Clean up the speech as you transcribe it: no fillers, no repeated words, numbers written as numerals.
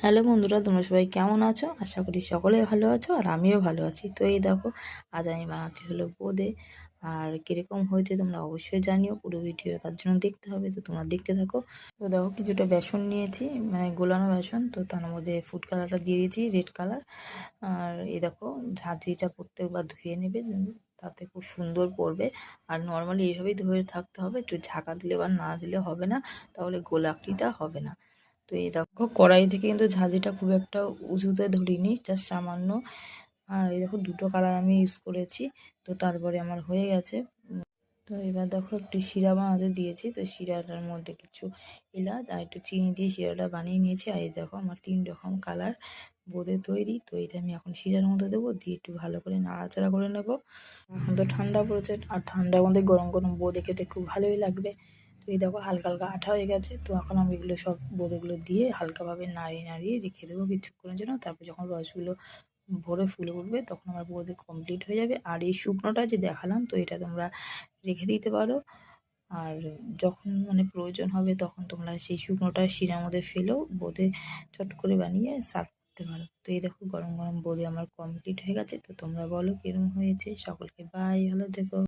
Hello বন্ধুরা, তোমরা সবাই কেমন আছো? আশা করি সকলে ভালো আছো আর আমিও ভালো আছি। তো এই দেখো, আজ আমি বানাচ্ছি হলো বোঁদে। আর কীরকম হয়েছে তোমরা অবশ্যই জানিও, পুরো ভিডিও তার জন্য দেখতে হবে। তো তোমরা দেখতে থাকো। তো দেখো, কিছুটা বেসন নিয়েছি, মানে গোলানো বেসন। তো তার মধ্যে ফুড কালারটা দিয়ে দিয়েছি, রেড কালার। আর এই দেখো, ঝাঁঝরিটা প্রত্যেকবার ধুয়ে নেবে, তাতে খুব সুন্দর পড়বে। আর নর্মালি এইভাবেই ধুয়ে থাকতে হবে, একটু ঝাঁকা দিলে বা না দিলে হবে না, তাহলে গোলাকৃতিটা হবে না। তো এই দেখো, কড়াই থেকে কিন্তু ঝাঁঝিটা খুব একটা উঁচুতে ধরিনি, জাস্ট সামান্য। আর এই দেখো, দুটো কালার আমি ইউজ করেছি। তো তারপরে আমার হয়ে গেছে। তো এবার দেখো, একটু শিরা বানাতে দিয়েছি। তো শিরাটার মধ্যে কিছু এলাচ আর একটু চিনি দিয়ে শিরাটা বানিয়ে নিয়েছি। আর এই দেখো, আমার 3 রকম কালার বোঁদে তৈরি। তো এটা আমি এখন শিরার মধ্যে দেবো, দিয়ে একটু ভালো করে নাড়াচাড়া করে নেব। এখন তো ঠান্ডা পড়েছে, আর ঠান্ডার মধ্যে গরম গরম বোঁদে খেতে খুব ভালোই লাগবে। তো এই দেখো, হালকা হালকা আঠা হয়ে গেছে। তো এখন আমি এগুলো সব বোঁদেগুলো দিয়ে হালকাভাবে নাড়িয়ে নাড়িয়ে রেখে দেবো কিছুক্ষণের জন্য। তারপর যখন রসগুলো ভরে ফুলে উঠবে, তখন আমার বোঁদে কমপ্লিট হয়ে যাবে। আর এই শুকনোটা যে দেখালাম, তো এটা তোমরা রেখে দিতে পারো। আর যখন মানে প্রয়োজন হবে, তখন তোমরা সেই শুকনোটা শিরার মধ্যে ফেলেও বোঁদে চট করে বানিয়ে সার্ভ করতে পারো। তো এই দেখো, গরম গরম বোঁদে আমার কমপ্লিট হয়ে গেছে। তো তোমরা বলো কিরম হয়েছে। সকলকে বাই, ভালো থেকো।